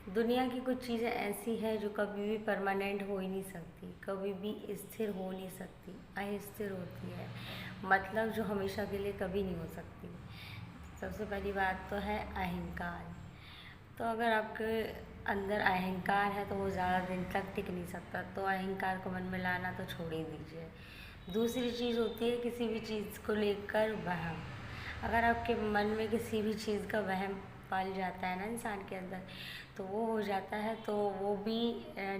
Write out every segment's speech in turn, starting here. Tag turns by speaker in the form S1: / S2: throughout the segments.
S1: दुनिया की कुछ चीज़ें ऐसी हैं जो कभी भी परमानेंट हो ही नहीं सकती, कभी भी स्थिर हो नहीं सकती, अस्थिर होती है। मतलब जो हमेशा के लिए कभी नहीं हो सकती। सबसे पहली बात तो है अहंकार। तो अगर आपके अंदर अहंकार है तो वो ज़्यादा दिन तक टिक नहीं सकता, तो अहंकार को मन में लाना तो छोड़ ही दीजिए। दूसरी चीज़ होती है किसी भी चीज़ को लेकर वहम। अगर आपके मन में किसी भी चीज़ का वहम पल जाता है ना इंसान के अंदर, तो वो हो जाता है, तो वो भी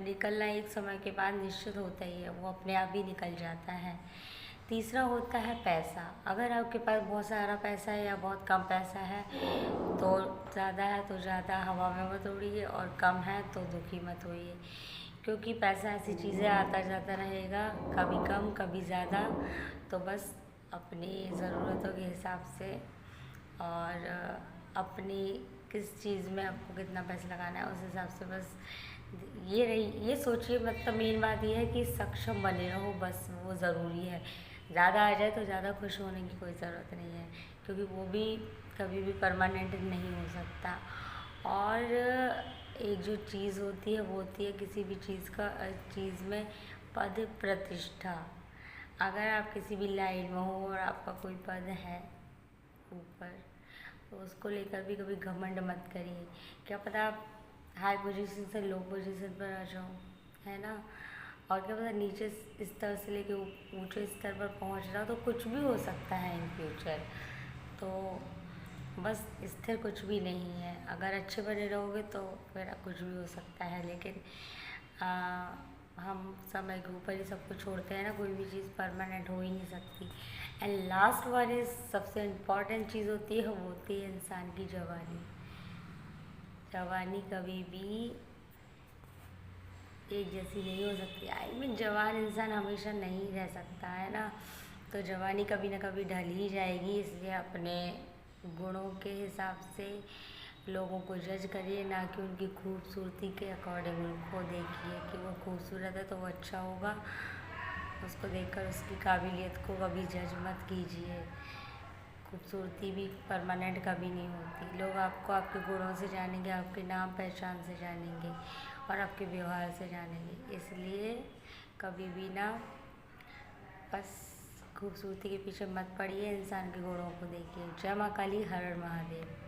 S1: निकलना एक समय के बाद निश्चित होता ही है, वो अपने आप ही निकल जाता है। तीसरा होता है पैसा। अगर आपके पास बहुत सारा पैसा है या बहुत कम पैसा है, तो ज़्यादा है तो ज़्यादा हवा में मत उड़िए, और कम है तो दुखी मत होइए। क्योंकि पैसा ऐसी चीज़ें आता जाता रहेगा, कभी कम कभी ज़्यादा। तो बस अपनी ज़रूरतों के हिसाब से, और अपनी किस चीज़ में आपको कितना पैसा लगाना है उस हिसाब से बस ये सोचिए। मतलब मेन बात ये है कि सक्षम बने रहो, बस वो ज़रूरी है। ज़्यादा आ जाए तो ज़्यादा खुश होने की कोई ज़रूरत नहीं है, क्योंकि वो भी कभी भी परमानेंट नहीं हो सकता। और एक जो चीज़ होती है वो होती है किसी भी चीज़ में पद प्रतिष्ठा। अगर आप किसी भी लाइन में हो और आपका कोई पद है ऊपर, तो उसको लेकर भी कभी घमंड मत करिए। क्या पता आप हाई पोजीशन से लो पोजीशन पर आ जाओ, है ना। और क्या पता नीचे स्तर से लेके ऊंचे स्तर पर पहुंच रहा, तो कुछ भी हो सकता है इन फ्यूचर। तो बस स्थिर कुछ भी नहीं है। अगर अच्छे बने रहोगे तो फिर कुछ भी हो सकता है, लेकिन हम समय के ऊपर ही सब कुछ छोड़ते हैं ना, कोई भी चीज़ परमानेंट हो ही नहीं सकती। एंड लास्ट वन इज सबसे इम्पॉर्टेंट चीज़ होती है, वो होती है इंसान की जवानी। जवानी कभी भी एक जैसी नहीं हो सकती। आई मीन जवान इंसान हमेशा नहीं रह सकता, है ना। तो जवानी कभी ना कभी ढल ही जाएगी, इसलिए अपने गुणों के हिसाब से लोगों को जज करिए, ना कि उनकी खूबसूरती के अकॉर्डिंग उनको देखिए कि वो खूबसूरत है तो वो अच्छा होगा। उसको देखकर उसकी काबिलियत को कभी जज मत कीजिए। खूबसूरती भी परमानेंट कभी नहीं होती। लोग आपको आपके गुणों से जानेंगे, आपके नाम पहचान से जानेंगे, और आपके व्यवहार से जानेंगे। इसलिए कभी भी ना बस खूबसूरती के पीछे मत पड़िए, इंसान के गुणों को देखिए। जय माँ काली, हर हर महादेव।